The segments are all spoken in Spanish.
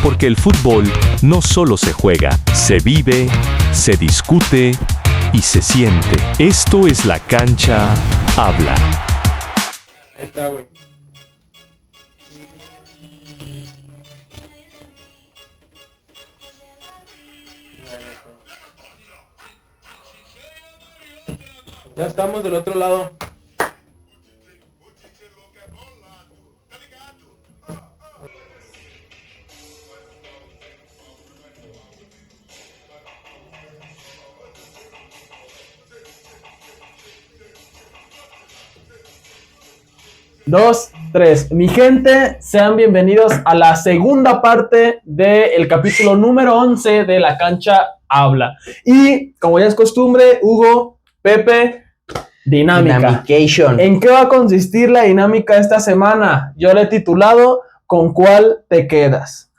Porque el fútbol no solo se juega, se vive, se discute y se siente. Esto es La Cancha Habla. Ahí está, güey. Ya estamos del otro lado. Dos, tres. Mi gente, sean bienvenidos a la segunda parte del capítulo número 11 de La Cancha Habla. Y, como ya es costumbre, Hugo, Pepe, dinámica. Dinamication. ¿En qué va a consistir la dinámica esta semana? Yo le he titulado ¿Con cuál te quedas?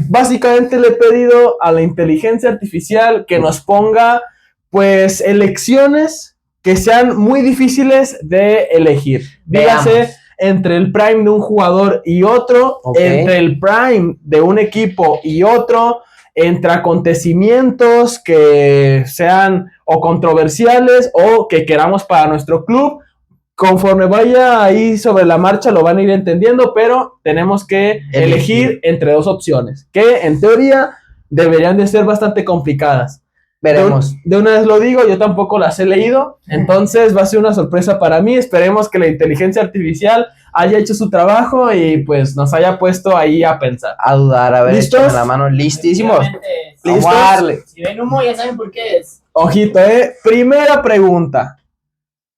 Básicamente le he pedido a la inteligencia artificial que nos ponga, pues, elecciones que sean muy difíciles de elegir. Dígase, entre el prime de un jugador y otro, entre el prime de un equipo y otro, entre acontecimientos que sean o controversiales o que queramos para nuestro club. Conforme vaya ahí sobre la marcha lo van a ir entendiendo, pero tenemos que elegir entre dos opciones, que en teoría deberían de ser bastante complicadas. Veremos. De una vez lo digo, yo tampoco las he leído, entonces va a ser una sorpresa para mí. Esperemos que la inteligencia artificial haya hecho su trabajo y pues nos haya puesto ahí a pensar. A dudar, a ver, ¿listos? échame la mano, listísimos. ¿Listos? Vamos a darle. Si ven humo ya saben por qué es. Ojito, primera pregunta.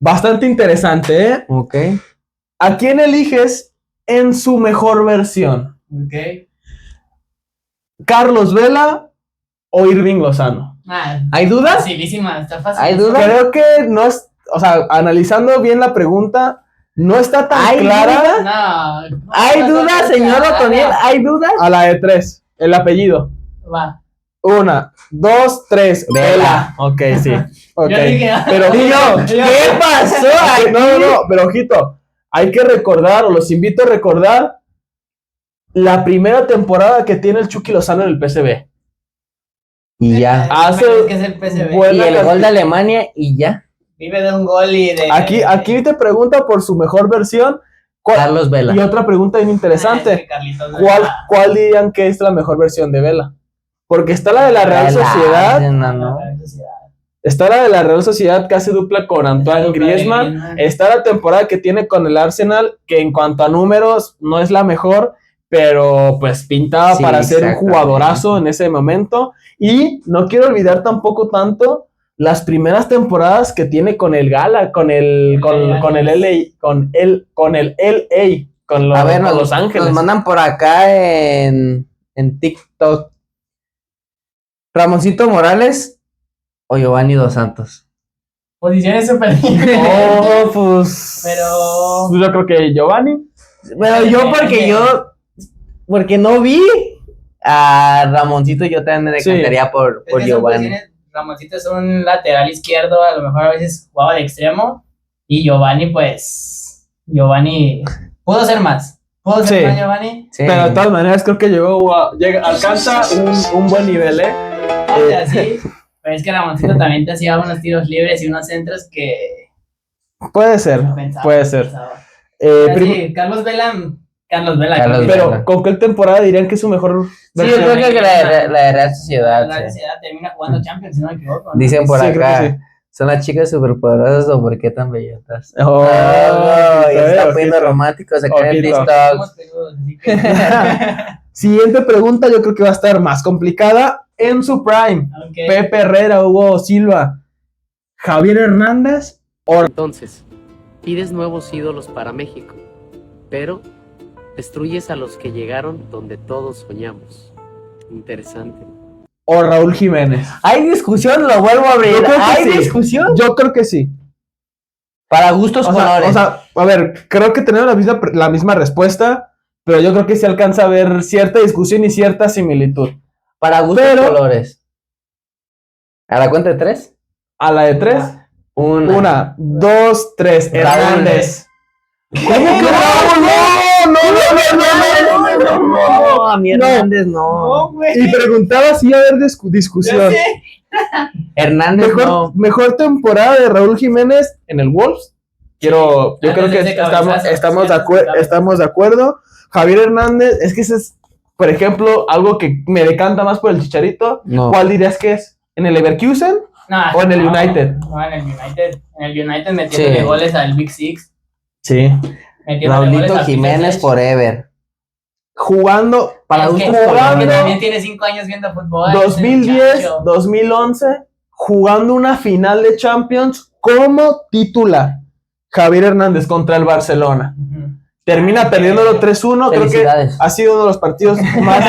Bastante interesante, Ok. ¿A quién eliges en su mejor versión? Ok. ¿Carlos Vela o Irving Lozano? ¿Hay dudas? Facilísima, está fácil. ¿Hay dudas? Creo que no es, o sea, analizando bien la pregunta, no está tan clara. No. ¿Hay dudas, señor Otoniel? ¿Hay dudas? A la de 3, el apellido. Va. 1, 2, 3. Vela. Ok, sí. Ok. Yo dije, Pero ojito, ¿Qué pasó aquí? no, pero ojito, hay que recordar, o los invito a recordar, la primera temporada que tiene el Chucky Lozano en el PSV. Y ya. Hace Es que es el PSV. buena Y el gol de cantidad. Alemania y ya. Vive de un gol y de. Aquí te pregunta por su mejor versión. Carlos Vela. Y otra pregunta bien interesante. ¿Cuál dirían que es la mejor versión de Vela? Porque está la de la Real Sociedad. No. Está la de la Real Sociedad que hace dupla con Antoine Griezmann. Está la temporada que tiene con el Arsenal, que en cuanto a números no es la mejor, pero pues pintaba Sí, para ser un exactamente. jugadorazo en ese momento. Y no quiero olvidar tampoco tanto las primeras temporadas que tiene con el Gala, con el LA, con A ver, Los Ángeles. Nos mandan por acá en TikTok. ¿Ramoncito Morales o Giovanni Dos Santos? Posiciones súper Oh, pues. Pero. Yo creo que Giovanni. Bueno, porque no vi a Ramoncito, yo también me decantaría por Giovanni. Ramoncito es un lateral izquierdo, a lo mejor a veces jugaba de extremo. Y Giovanni, pues. Giovanni pudo ser más. ¿Pudo ser Sí. más, Giovanni? Sí. Pero de todas maneras creo que alcanza un buen nivel, O sea, sí. Pero es que Ramoncito también te hacía unos tiros libres y unos centros que. Puede ser, pensaba, puede ser. pensaba. Eh, Pero prim- sí, Carlos Vela. Carlos Vela. Carlos creo que Vela. pero ¿con qué temporada dirían que es su mejor Sí, yo versión? creo que la de Real Sociedad. La sí. Sociedad termina jugando Champions, si no me equivoco, ¿no? Dicen por Sí, creo acá, que sí. son las chicas superpoderosas o por qué tan bellotas. Oh, Ya se está ojito. poniendo románticos acá en el Ojito. TikTok. Somos peludos, así que- Siguiente pregunta, yo creo que va a estar más complicada. En su prime, Ok. Pepe Herrera, Hugo Silva, Javier Hernández o Entonces, pides nuevos ídolos para México, pero destruyes a los que llegaron donde todos soñamos. Interesante. Raúl Jiménez. Hay discusión, lo vuelvo a abrir. Yo creo que Hay sí. discusión. Yo creo que sí. Para gustos colores. A ver, creo que tenemos la misma respuesta, pero yo creo que se alcanza a ver cierta discusión y cierta similitud. Para gustos pero- colores. ¿A la cuenta de 3? A la de 3, 1, 2, 3, Raúl. Hernández. ¿Cómo que Raúl? No, No, a mí Hernández no. No, güey. Y preguntaba si iba a haber discusión. Ya sé. Hernández no. Mejor temporada de Raúl Jiménez en el Wolves. Yo Antes creo de que ese cabezazo, estamos de acuerdo. Javier Hernández, es que ese es, por ejemplo, algo que me decanta más por el Chicharito. No. ¿Cuál dirías que es? ¿En el Leverkusen? No, ¿O en el United? No, en el United. En el United metiéndole Sí. goles al Big Six. Sí. Metiéndole goles Raulito al Jiménez Peter forever. Jugando para Es que, adultos es que jugando también tiene 5 años viendo fútbol. 2010, ese muchacho. 2011, jugando una final de Champions como titular. Javier Hernández contra el Barcelona. Ujú. Termina perdiéndolo 3-1. Creo que Felicidades. ha sido uno de los partidos más.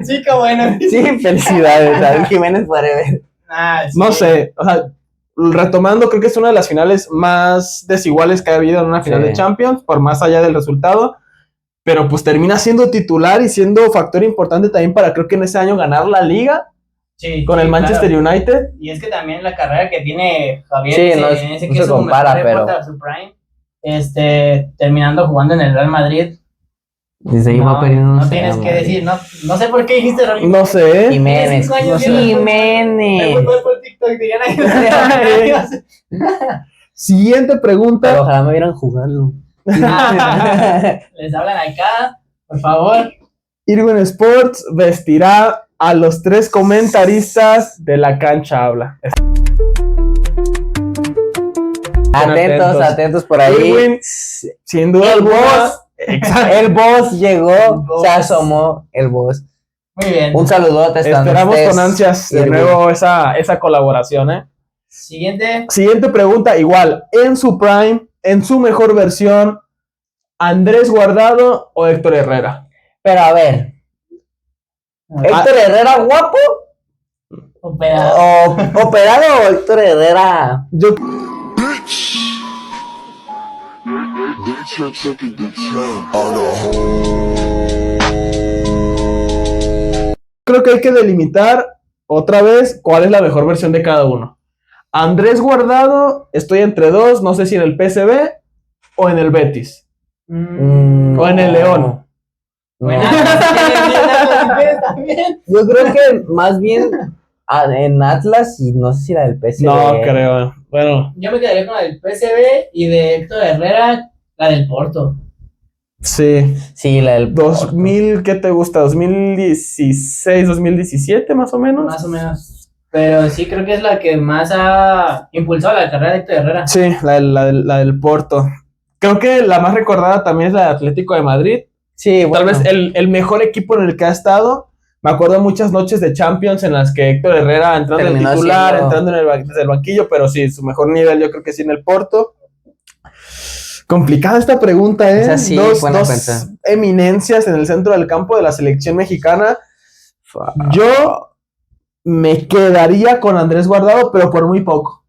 Sí, qué bueno. Sí, felicidades. Raúl Jiménez forever. Ah, sí. No sé, o sea, retomando, creo que es una de las finales más desiguales que ha habido en una final Sí. de Champions, por más allá del resultado. Pero pues termina siendo titular y siendo factor importante también para, creo que en ese año, ganar la liga Sí, con sí, el Manchester claro. United. Y es que también la carrera que tiene Javier, Sí, ese- no en ese no que se es su compara, mejor pero época, su prime, terminando jugando en el Real Madrid. desde ahí va perdiendo. No tienes que decir, no sé por qué dijiste Raúl. No sé. Jiménez. 5 años no sé. viendo fútbol. Jiménez. El fútbol por TikTok, dirían ahí. Siguiente Pero pregunta. ojalá me vieran jugarlo. Les hablan acá, por favor. Irwin Sports vestirá a los 3 comentaristas de La Cancha Habla. Atentos por ahí. Irwin, sin duda El alguna. boss. Exacto. El boss llegó, boss. se asomó el boss. Muy bien. Un saludote. hasta donde Esperamos estés, con ansias de Irwin. nuevo esa colaboración, ¿eh? Siguiente. Siguiente pregunta, igual, en su prime, en su mejor versión, ¿Andrés Guardado o Héctor Herrera? Pero a ver, ¿Héctor Herrera guapo Operado. o operado o Héctor Herrera? Yo creo que hay que delimitar otra vez cuál es la mejor versión de cada uno. Andrés Guardado, estoy entre dos, no sé si en el PSV o en el Betis. O en el León. No. Bueno, también. Yo creo que más bien en Atlas y no sé si la del PSV. No creo. Bueno, Yo me quedaría con la del PSV y de Héctor Herrera, la del Porto. sí. Sí, la del 2000, ¿qué te gusta? 2016, 2017 más o menos. Más o menos. Pero sí creo que es la que más ha impulsado la carrera de Héctor Herrera. Sí, la del Porto. Creo que la más recordada también es la de Atlético de Madrid. Sí, Tal bueno. vez el mejor equipo en el que ha estado. Me acuerdo muchas noches de Champions en las que Héctor Herrera entrando de Terminó titular, siendo- entrando desde el banquillo, pero sí, su mejor nivel yo creo que sí en el Porto. Complicada esta pregunta, ¿eh? Esa sí, dos buena pensar. eminencias en el centro del campo de la selección mexicana. Yo me quedaría con Andrés Guardado, pero por muy poco.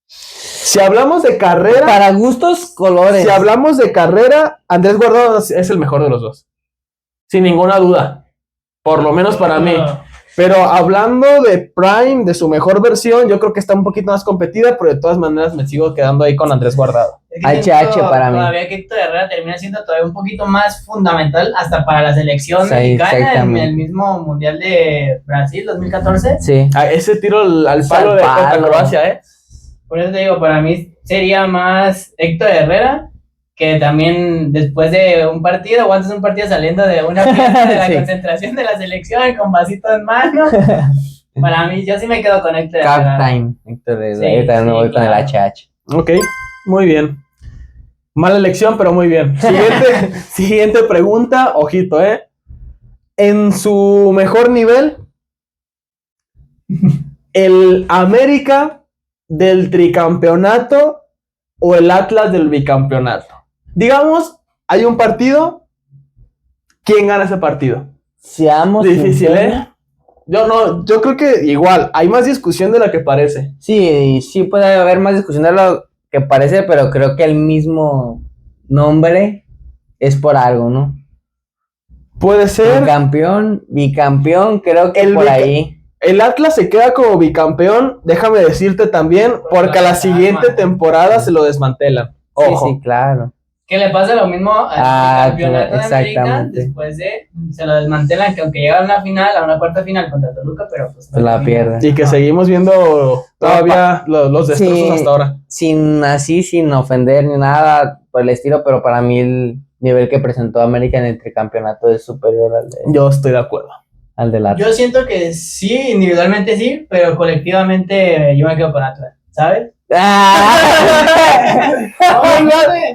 Si hablamos de carrera, Para gustos, colores. si hablamos de carrera, Andrés Guardado es el mejor de los dos. Sin ninguna duda. Por lo menos para mí. Pero hablando de Prime, de su mejor versión, yo creo que está un poquito más competida, pero de todas maneras me sigo quedando ahí con Andrés Guardado. Es que HH siento para mí. Todavía que Héctor Herrera termina siendo todavía un poquito más fundamental hasta para la selección Sí, mexicana en exactamente. el mismo Mundial de Brasil 2014. Sí. Ese tiro al palo Al de palo. contra Croacia, ¿eh? Por eso te digo, para mí sería más Héctor Herrera, que también después de un partido o antes de un partido saliendo de una fiesta de la Sí. concentración de la selección con vasito en mano. Para mí, yo sí me quedo con Héctor Herrera. Captain. Héctor Herrera. Sí, Yo también me sí, voy con el claro. HH. Ok, muy bien. Mala elección, pero muy bien. Siguiente pregunta, ojito, ¿eh? En su mejor nivel, ¿el América del tricampeonato o el Atlas del bicampeonato? Digamos, hay un partido, ¿quién gana ese partido? Seamos Difícil, sinceros. ¿eh? Yo creo que igual, hay más discusión de la que parece. Sí, sí puede haber más discusión de lo que parece, pero creo que el mismo nombre es por algo, ¿no? Puede ser. Bicampeón, creo que El por bica- ahí. El Atlas se queda como bicampeón, déjame decirte también, porque a la siguiente temporada se lo desmantelan. Ojo. Sí, sí, claro. Que le pasa lo mismo al campeonato claro, de América, exactamente. después de, se lo desmantelan, que aunque llegaron a una final, a una cuarta final contra Toluca, pero pues Se la pierde. Y que seguimos viendo todavía los destrozos Sí. hasta ahora. Sin ofender ni nada por el estilo, pero para mí el nivel que presentó América en el tricampeonato es superior Yo estoy de acuerdo. al del Atlas. Yo siento que sí, individualmente sí, pero colectivamente yo me quedo con Atlas, ¿sabes?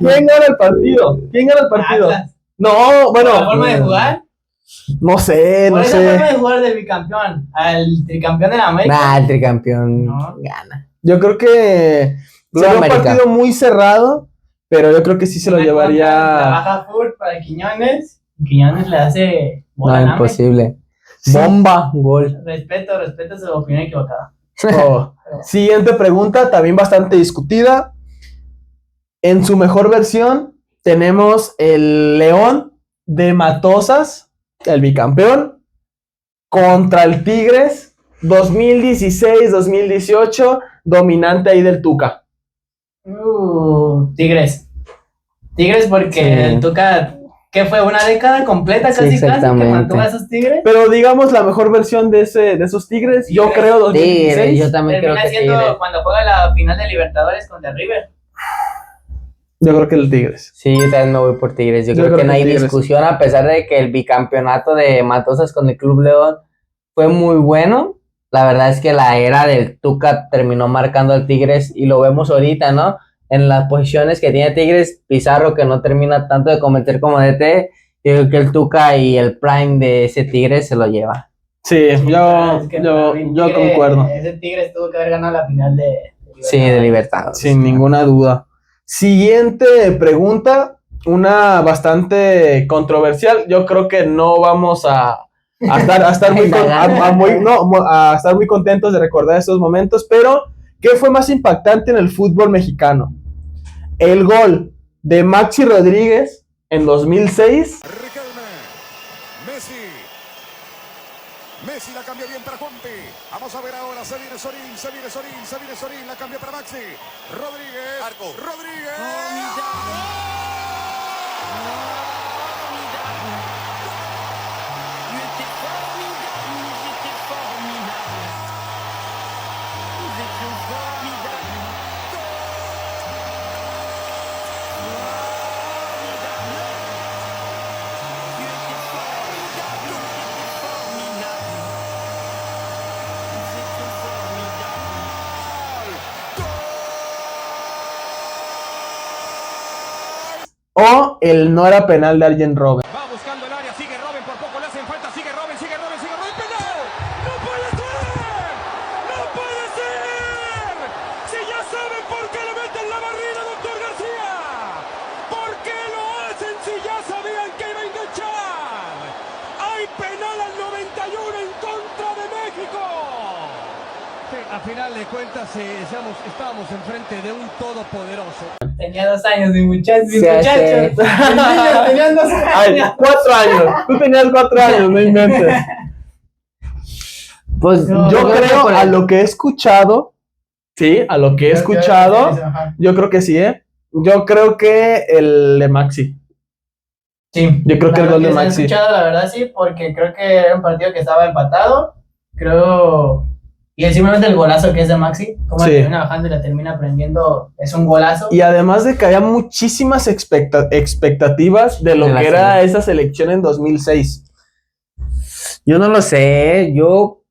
¿Quién gana el partido? ¿Quién gana el partido? Atlas. No, Por bueno, la forma de jugar, no sé, por no esa forma sé. de jugar del bicampeón al tricampeón de la América. Nah, el tricampeón No. gana. Yo creo que Club sería un América. partido muy cerrado, pero yo creo que sí se lo Una contra, llevaría. Trabaja full para Quiñones. Quiñones le hace bola No, en hambre. imposible. Sí. Bomba, gol. Respeto su opinión equivocada. Oh. Siguiente pregunta, también bastante discutida. En su mejor versión tenemos el León de Matosas, el bicampeón, contra el Tigres 2016-2018, dominante ahí del Tuca. Tigres. Tigres porque Sí. el Tuca, ¿qué fue? ¿Una década completa Sí, casi que exactamente. mantuvo a esos Tigres? Pero digamos la mejor versión de esos Tigres, yo Tigres. creo Tigres, 2016. yo también creo Termina que siendo Tigres. cuando juega la final de Libertadores contra River. Yo creo que el Tigres. Sí, yo también me voy por Tigres. Yo Yo creo creo que no que hay Tigres. discusión, a pesar de que el bicampeonato de Matosas con el Club León fue muy bueno. La verdad es que la era del Tuca terminó marcando al Tigres y lo vemos ahorita, ¿no? En las posiciones que tiene Tigres, Pizarro que no termina tanto de convertir como DT, yo creo que el Tuca y el prime de ese Tigres se lo lleva. Sí, Es que yo Tigre- concuerdo. Ese Tigres tuvo que haber ganado la final de Sí, de Libertadores. Sin ninguna duda. Siguiente pregunta, una bastante controversial. Yo creo que no vamos a estar muy contentos de recordar esos momentos, pero ¿qué fue más impactante en el fútbol mexicano? ¿El gol de Maxi Rodríguez en 2006? Riquelme, Messi la cambia bien para Juanpi. Vamos a ver ahora, se viene Sorín, la cambia para Maxi. Rodríguez, ¿O el no era penal de Arjen Robben? Va buscando el área, sigue Robben, por poco le hacen falta, sigue Robben, penal. ¡No puede ser! ¡No puede ser! Si ya saben por qué le meten la barrida, doctor García. ¿Por qué lo hacen si ya sabían que iba a enganchar? Hay penal al 91 en contra de México. Sí, a final de cuentas estábamos enfrente de un todopoderoso. Tenía 2 años, mi muchacho. Sí, Mis niños tenían 2 Ay, años. 4 años. Tú tenías 4 años, no inventes. Pues No, Yo creo, por a el- lo que he escuchado, sí, a lo que he escuchado, yo creo que sí, ¿eh? Yo creo que el de Maxi. Sí, Yo creo que el gol de se ha Maxi. escuchado, la verdad, sí, porque creo que era un partido que estaba empatado. Creo. Y simplemente el golazo que es de Maxi, como Sí. la termina bajando y la termina prendiendo, es un golazo. Y además de que había muchísimas expectativas de lo De la que era selección. esa selección en 2006. Yo no lo sé, yo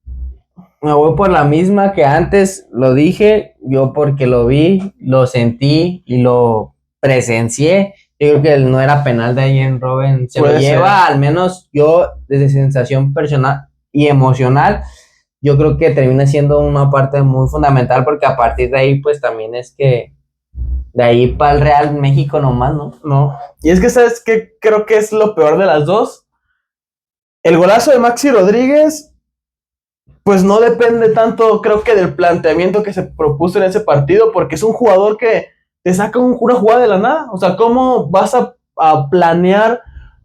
me voy por la misma que antes lo dije, yo porque lo vi, lo sentí y lo presencié. Yo creo que no era penal de Arjen Robben, se Puede lo lleva, ser. al menos yo desde sensación personal y emocional, yo creo que termina siendo una parte muy fundamental porque a partir de ahí pues también es que de ahí para el Real México nomás, ¿no? No. Y es que, ¿sabes qué? Creo que es lo peor de las dos. El golazo de Maxi Rodríguez, pues no depende tanto, creo que del planteamiento que se propuso en ese partido, porque es un jugador que te saca una jugada de la nada. O sea, ¿cómo vas a planear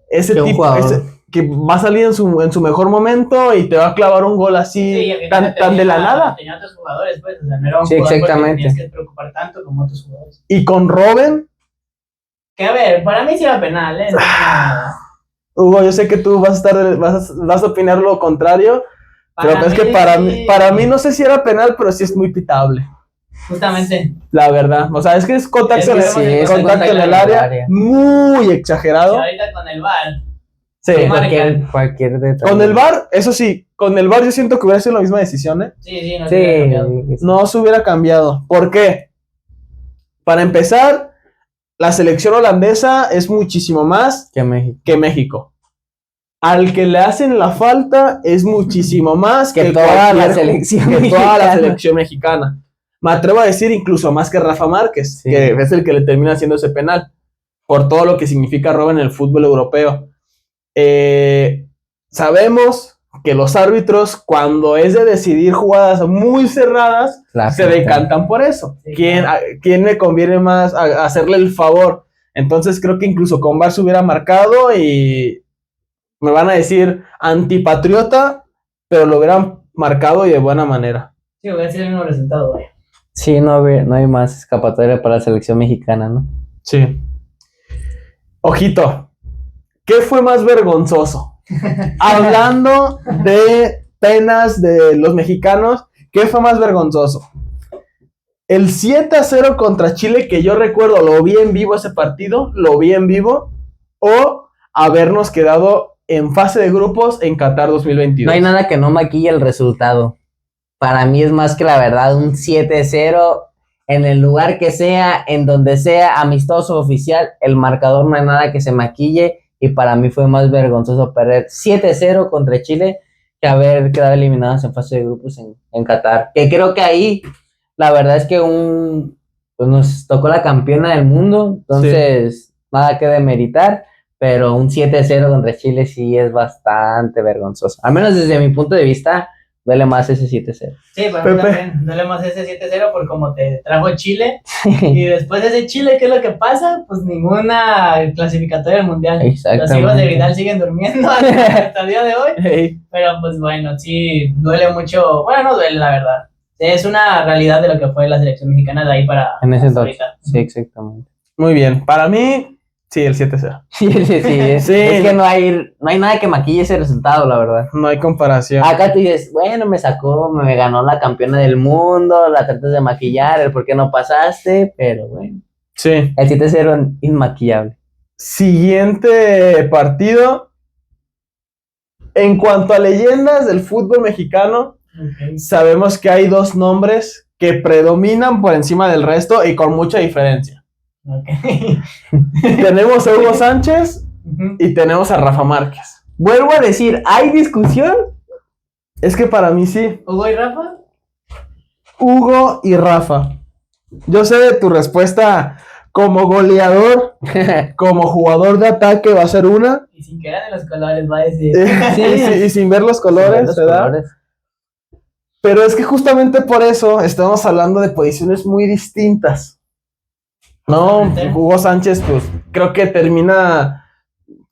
ese Que un tipo, jugador. que va a salir en su mejor momento y te va a clavar un gol así, Sí, y tan de la nada? Tenía otros jugadores, pues, o sea, no era un Sí, jugador por el que exactamente. tenías que preocupar tanto como otros jugadores. Y con Robben, Que a ver, para mí sí era penal, ¿eh? Hugo, yo sé que tú vas a opinar lo contrario, pero es que sí. para mí no sé si era penal, pero sí es muy pitable. Justamente. La verdad, o sea, es que es contacto, Es que sí, contacto en el área muy exagerado. Y ahorita con el VAR. Sí, Cualquier detalle. con el VAR, eso sí, con el VAR yo siento que hubiera sido la misma decisión, ¿eh? Sí, no se hubiera cambiado. No se hubiera cambiado. ¿Por qué? Para empezar, la selección holandesa es muchísimo más Que México. Al que le hacen la falta es muchísimo más Que toda la selección mexicana. Me atrevo a decir incluso más que Rafa Márquez, Sí. que es el que le termina haciendo ese penal, por todo lo que significa robo en el fútbol europeo. Sabemos que los árbitros, cuando es de decidir jugadas muy cerradas, se decantan por eso. Sí, ¿Quién le conviene más a hacerle el favor? Entonces creo que incluso con VAR se hubiera marcado y me van a decir antipatriota, pero lo hubieran marcado y de buena manera. Sí, hubiera sido el mismo resultado, güey. Sí, no hay más escapatoria para la selección mexicana, ¿no? Sí. Ojito, ¿qué fue más vergonzoso? Hablando de penas de los mexicanos, ¿qué fue más vergonzoso? El 7-0 contra Chile, que yo recuerdo, lo vi en vivo ese partido, o habernos quedado en fase de grupos en Qatar 2022. No hay nada que no maquille el resultado. Para mí es más que la verdad un 7-0 en el lugar que sea, en donde sea, amistoso oficial, el marcador no hay nada que se maquille y para mí fue más vergonzoso perder 7-0 contra Chile que haber quedado eliminados en fase de grupos en Qatar. Que creo que ahí la verdad es que pues nos tocó la campeona del mundo, entonces nada que demeritar, pero un 7-0 contra Chile sí es bastante vergonzoso. Al menos desde mi punto de vista, duele más ese 7-0. Sí, para mí también duele más ese 7-0 por como te trajo Chile. Y después de ese Chile, ¿qué es lo que pasa? Pues ninguna clasificatoria del Mundial. Los hijos de Vidal siguen durmiendo hasta el día de hoy. Hey. Pero pues bueno, sí, duele mucho. Bueno, no duele, la verdad. Es una realidad de lo que fue la selección mexicana de ahí para en ese entonces. ahorita. Sí, exactamente. Muy bien, para mí, sí, el 7-0. Sí, es que no hay nada que maquille ese resultado, la verdad. No hay comparación. Acá tú dices, bueno, me ganó la campeona del mundo, la tratas de maquillar, el por qué no pasaste, pero bueno. Sí. El 7-0 inmaquillable. Siguiente partido. En cuanto a leyendas del fútbol mexicano, sabemos que hay dos nombres que predominan por encima del resto y con mucha diferencia. Tenemos a Hugo Sánchez y tenemos a Rafa Márquez. Vuelvo a decir, ¿hay discusión? Es que para mí sí. ¿Hugo y Rafa? Hugo y Rafa. Yo sé de tu respuesta como goleador, como jugador de ataque va a ser una. Y sin que eran de los colores, va a decir. Y sin ver los colores, ¿verdad? Pero es que justamente por eso estamos hablando de posiciones muy distintas. No, Hugo Sánchez, pues creo que termina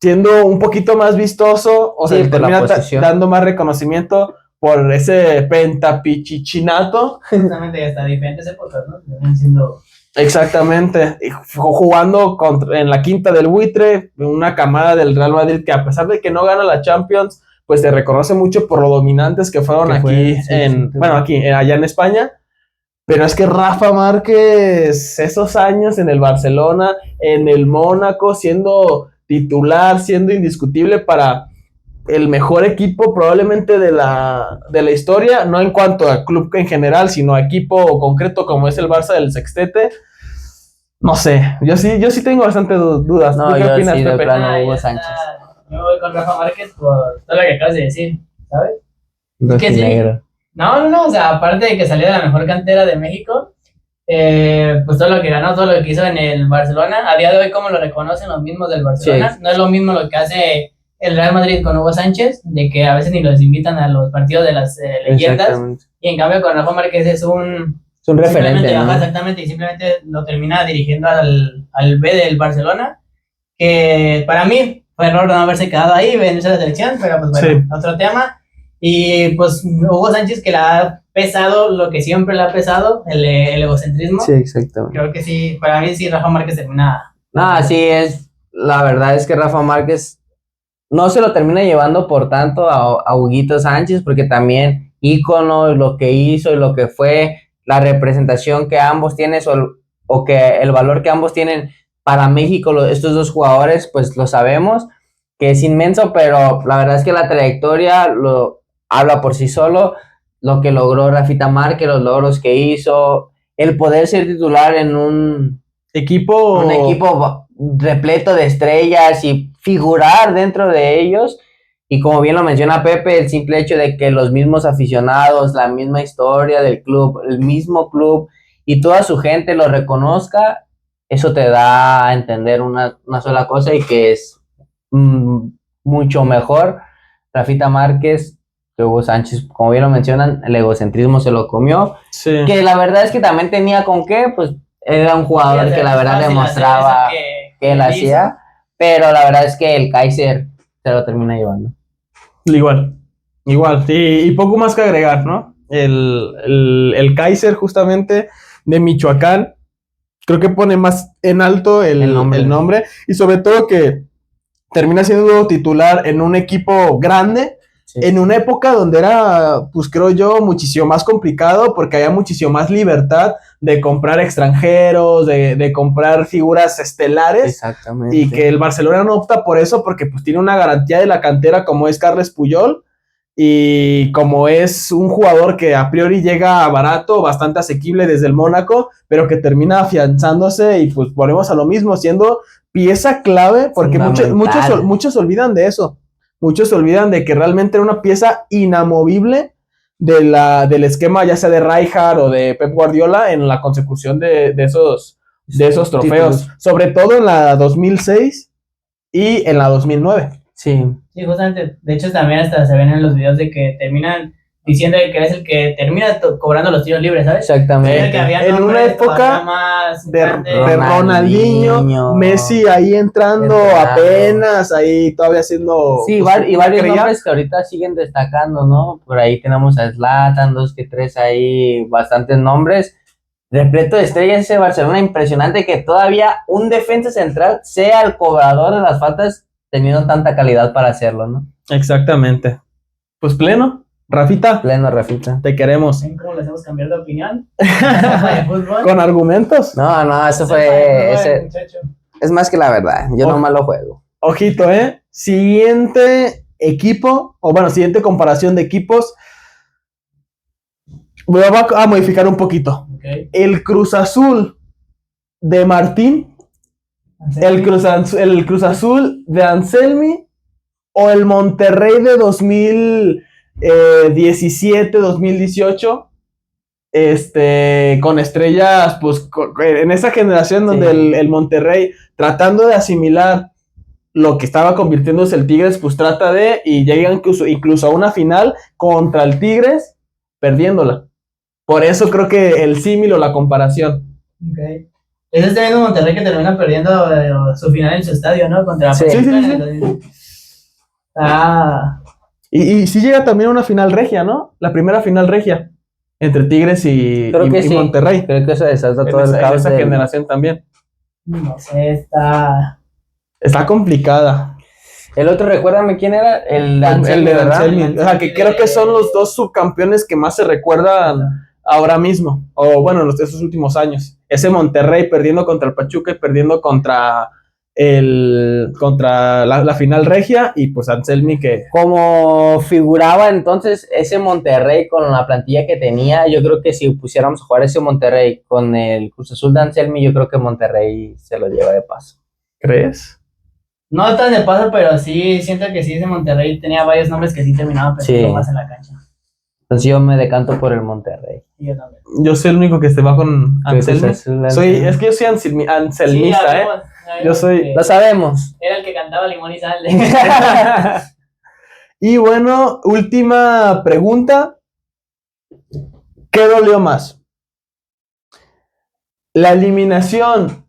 siendo un poquito más vistoso, o sea, termina dando más reconocimiento por ese pentapichichinato. Justamente hasta diferentes épocas, ¿no? Vienen siendo... Exactamente, jugando en la quinta del buitre, una camada del Real Madrid que a pesar de que no gana la Champions, pues se reconoce mucho por lo dominantes que fueron allá en España. Pero es que Rafa Márquez, esos años en el Barcelona, en el Mónaco, siendo titular, siendo indiscutible para el mejor equipo probablemente de la historia, no en cuanto a club en general, sino a equipo concreto como es el Barça del Sextete. No sé, yo sí tengo bastante dudas. No, ¿Qué opinas, sí, de Pepe? plano Hugo Sánchez. Yo voy con Rafa Márquez por todo lo que acabas de decir, ¿sabes? Rojinegro. No, o sea, aparte de que salió de la mejor cantera de México, pues todo lo que ganó, todo lo que hizo en el Barcelona, a día de hoy como lo reconocen los mismos del Barcelona, sí. No es lo mismo lo que hace el Real Madrid con Hugo Sánchez, de que a veces ni los invitan a los partidos de las leyendas, y en cambio con Rafa Márquez es un referente, ¿no? Exactamente, y simplemente lo termina dirigiendo al B del Barcelona, que para mí fue error no haberse quedado ahí, venirse a la selección, pero pues bueno, sí. Otro tema. Y pues Hugo Sánchez, que le ha pesado lo que siempre le ha pesado, el egocentrismo. Sí, exactamente. Creo que sí, para mí sí, Rafa Márquez termina No, así es. La verdad es que Rafa Márquez no se lo termina llevando por tanto a Huguito Sánchez, porque también ícono, lo que hizo y lo que fue, la representación que ambos tienen o que el valor que ambos tienen para México, estos dos jugadores, pues lo sabemos, que es inmenso, pero la verdad es que la trayectoria lo habla por sí solo, lo que logró Rafita Márquez, los logros que hizo, el poder ser titular en un Equipo repleto de estrellas y figurar dentro de ellos. Y como bien lo menciona Pepe, el simple hecho de que los mismos aficionados, la misma historia del club, el mismo club y toda su gente lo reconozca, eso te da a entender una sola cosa y que es mucho mejor Rafita Márquez que Hugo Sánchez. Como bien lo mencionan, el egocentrismo se lo comió, sí. que la verdad es que también tenía con qué, pues era un jugador que la verdad demostraba que él hacía, pero la verdad es que el Kaiser se lo termina llevando. Igual, y poco más que agregar, ¿no? El Kaiser justamente de Michoacán, creo que pone más en alto el nombre, y sobre todo que termina siendo titular en un equipo grande, sí, en una época donde era, pues creo yo, muchísimo más complicado, porque había muchísimo más libertad de comprar extranjeros, de comprar figuras estelares. Exactamente. Y que el Barcelona no opta por eso porque pues tiene una garantía de la cantera como es Carles Puyol, y como es un jugador que a priori llega barato, bastante asequible desde el Mónaco, pero que termina afianzándose y pues volvemos a lo mismo, siendo pieza clave, porque muchos se olvidan de eso. Muchos se olvidan de que realmente era una pieza inamovible del esquema ya sea de Rijkaard o de Pep Guardiola en la consecución de esos trofeos, títulos, sobre todo en la 2006 y en la 2009. Sí, justamente, de hecho también hasta se ven en los videos de que terminan diciendo que es el que termina cobrando los tiros libres, ¿sabes? Exactamente. En una época de Ronaldinho, Messi ahí entrando apenas, ahí todavía haciendo... Sí, y varios nombres que ahorita siguen destacando, ¿no? Por ahí tenemos a Zlatan, 2 que 3 ahí, bastantes nombres. Repleto de estrellas ese Barcelona, impresionante que todavía un defensa central sea el cobrador de las faltas teniendo tanta calidad para hacerlo, ¿no? Exactamente. Pues pleno. Rafita. Pleno, Rafita. Te queremos. ¿Cómo le hacemos cambiar de opinión? ¿De fútbol? ¿Con argumentos? No, eso fue... es más que la verdad. Yo nomás lo juego. Ojito, Siguiente equipo, o bueno, siguiente comparación de equipos. Voy a modificar un poquito. Okay. El Cruz Azul de Martín, el Cruz Azul de Anselmi o el Monterrey de 2017, 2018, con estrellas, pues en esa generación donde sí, el Monterrey, tratando de asimilar lo que estaba convirtiéndose el Tigres, pues trata de, y llega incluso a una final contra el Tigres, perdiéndola. Por eso creo que el símil o la comparación. Okay. Es este mismo Monterrey que termina perdiendo su final en su estadio, ¿no? Contra sí. Y sí llega también una final regia, ¿no? La primera final regia entre Tigres y Monterrey. Creo que eso desata todo el caos de esa generación también. No sé, está complicada. El otro, recuérdame quién era, el de Anselmi. O sea, que creo que son los dos subcampeones que más se recuerdan ahora mismo, o bueno, esos últimos años. Ese Monterrey perdiendo contra el Pachuca y perdiendo contra la final regia, y pues Anselmi que... Como figuraba entonces ese Monterrey con la plantilla que tenía, yo creo que si pusiéramos a jugar ese Monterrey con el Cruz Azul de Anselmi, yo creo que Monterrey se lo lleva de paso. ¿Crees? No tan de paso, pero sí, siento que sí, ese Monterrey tenía varios nombres que sí terminaban pensando más en la cancha. Entonces yo me decanto por el Monterrey. Yo también. Yo soy el único que se va con Anselmi. Es que yo soy anselmista, sí, yo soy... Lo sabemos. Era el que cantaba Limón y Sal. Y bueno, última pregunta. ¿Qué dolió más? ¿La eliminación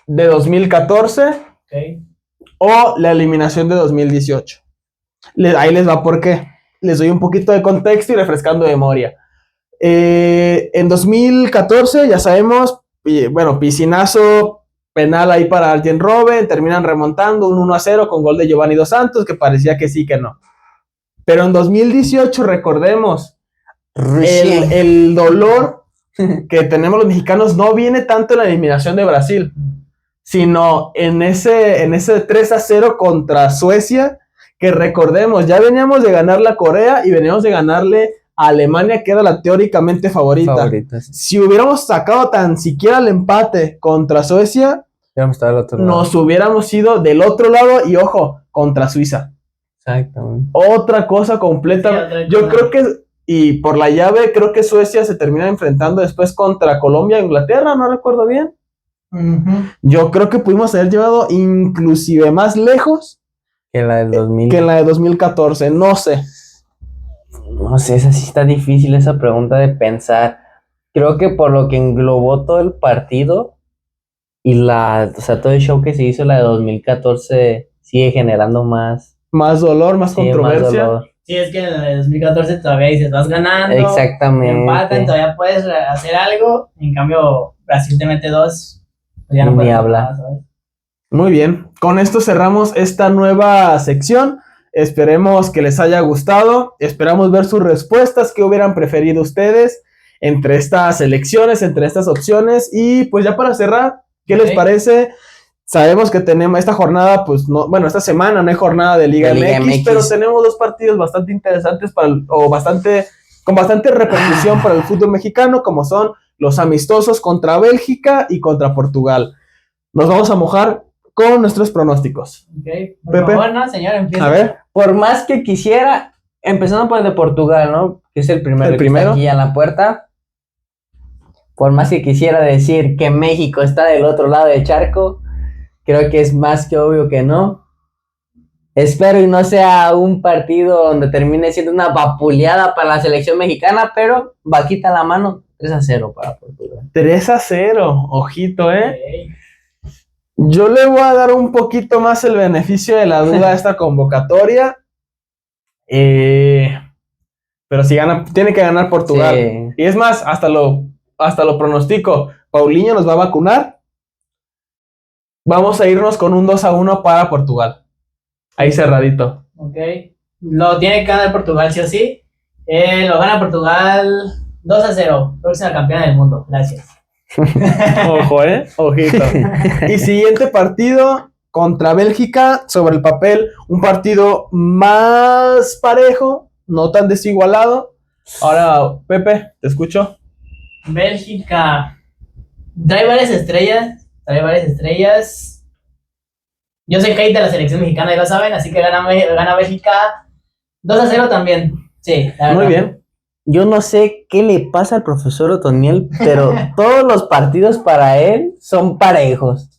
de 2014 o la eliminación de 2018? Ahí les va por qué. Les doy un poquito de contexto y refrescando de memoria. En 2014, ya sabemos, bueno, piscinazo, penal ahí para Arjen Robben, terminan remontando un 1-0 con gol de Giovanni Dos Santos, que parecía que sí, que no. Pero en 2018, recordemos, el dolor que tenemos los mexicanos no viene tanto en la eliminación de Brasil, sino en ese 3-0 contra Suecia, que recordemos, ya veníamos de ganar la Corea y veníamos de ganarle a Alemania, que era la teóricamente favorita. Si hubiéramos sacado tan siquiera el empate contra Suecia, nos hubiéramos ido del otro lado y ojo, contra Suiza. Exactamente. Otra cosa completa. Yo creo que, y por la llave, creo que Suecia se termina enfrentando después contra Colombia e Inglaterra, no recuerdo bien. Yo creo que pudimos haber llevado inclusive más lejos que la del 2000. Que la de 2014, no sé. No sé, esa sí está difícil esa pregunta de pensar. Creo que por lo que englobó todo el partido y todo el show que se hizo, la de 2014 sigue generando más dolor, más controversia. Más dolor. Sí, es que en el 2014 todavía dices, vas ganando. Exactamente. Empatan, todavía puedes hacer algo. En cambio, Brasil te mete 2. Pues ya no puedes hablar. ¿sabes? Muy bien. Con esto cerramos esta nueva sección. Esperemos que les haya gustado. Esperamos ver sus respuestas. ¿Qué hubieran preferido ustedes entre estas elecciones, entre estas opciones? Y pues ya para cerrar, ¿qué les parece? Sabemos que tenemos esta jornada, pues no, bueno, esta semana no hay jornada de Liga MX, pero tenemos 2 partidos bastante interesantes con bastante repercusión para el fútbol mexicano, como son los amistosos contra Bélgica y contra Portugal. Nos vamos a mojar con nuestros pronósticos. Ok, por Pepe. favor, no, señor, empieza. A ver. Por más que quisiera, empezando por el de Portugal, ¿no? Que es el primero que está aquí a la puerta. Por más que quisiera decir que México está del otro lado del charco, creo que es más que obvio que no. Espero y no sea un partido donde termine siendo una vapuleada para la selección mexicana, pero vaquita la mano, 3-0 para Portugal. 3-0, ojito, Okay. Yo le voy a dar un poquito más el beneficio de la duda a esta convocatoria. Pero si gana, tiene que ganar Portugal. Sí. Y es más, hasta lo pronostico. Paulinho nos va a vacunar. Vamos a irnos con un 2-1 para Portugal. Ahí cerradito. Ok. Lo tiene que ganar Portugal, sí o sí. Lo gana Portugal 2-0. Próxima campeona del mundo. Gracias. Ojo, ojito. Y siguiente partido contra Bélgica. Sobre el papel, un partido más parejo, no tan desigualado. Ahora, Pepe, te escucho. Bélgica trae varias estrellas. Yo soy hate de la selección mexicana, ya lo saben, así que gana Bélgica 2-0 también. Sí, la verdad. Muy bien. Yo no sé qué le pasa al profesor Otoniel, pero todos los partidos para él son parejos.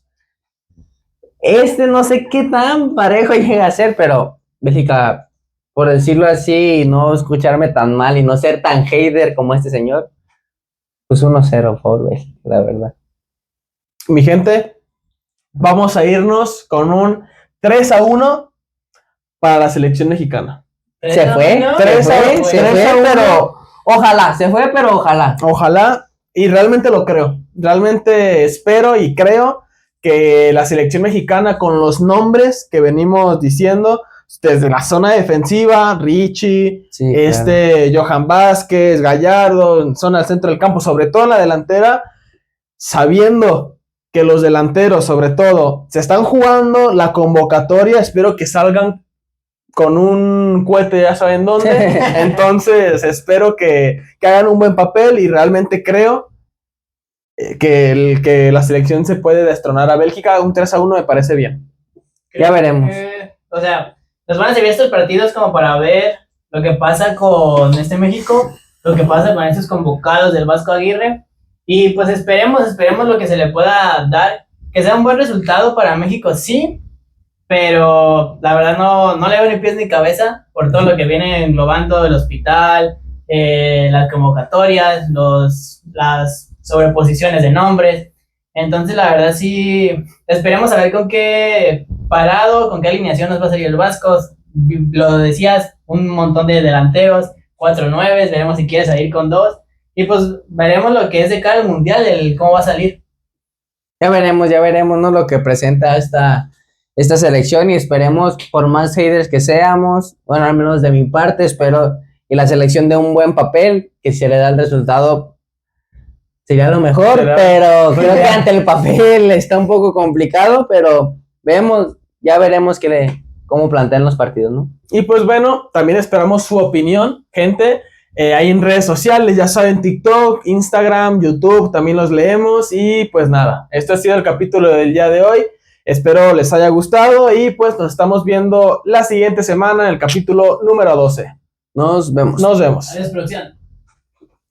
No sé qué tan parejo llega a ser, pero Bélgica, por decirlo así, no escucharme tan mal y no ser tan hater como este señor, pues 1-0 por Bélgica, la verdad. Mi gente, vamos a irnos con un 3-1 para la selección mexicana. Se fue, pero ojalá, Ojalá, y realmente lo creo. Realmente espero y creo que la selección mexicana, con los nombres que venimos diciendo, desde la zona defensiva, Richie, sí, Johan Vázquez, Gallardo, zona del centro del campo, sobre todo en la delantera, sabiendo que los delanteros, sobre todo, se están jugando la convocatoria, espero que salgan con un cohete, ya saben dónde. Entonces espero que hagan un buen papel y realmente creo que la selección se puede destronar a Bélgica. Un 3-1 me parece bien. Ya veremos. O sea, nos van a servir estos partidos como para ver lo que pasa con México, lo que pasa con estos convocados del Vasco Aguirre, y pues esperemos lo que se le pueda dar, que sea un buen resultado para México, sí, pero la verdad no le veo ni pies ni cabeza por todo lo que viene englobando el hospital, las convocatorias, las sobreposiciones de nombres. Entonces la verdad sí, esperemos a ver con qué alineación nos va a salir el Vasco. Lo decías, un montón de delanteros, 4-9, veremos si quiere salir con 2, y pues veremos lo que es de cara al mundial, cómo va a salir. Ya veremos, ¿no? Lo que presenta esta selección y esperemos, por más haters que seamos, bueno, al menos de mi parte, espero y la selección de un buen papel, que si le da el resultado sería lo mejor, pero creo que ante el papel está un poco complicado, pero ya veremos cómo plantean los partidos, ¿no? Y pues bueno, también esperamos su opinión, gente. Ahí en redes sociales, ya saben, TikTok, Instagram, YouTube, también los leemos. Y pues nada, esto ha sido el capítulo del día de hoy. Espero les haya gustado y pues nos estamos viendo la siguiente semana en el capítulo número 12. Nos vemos. Nos vemos. Adiós, producción.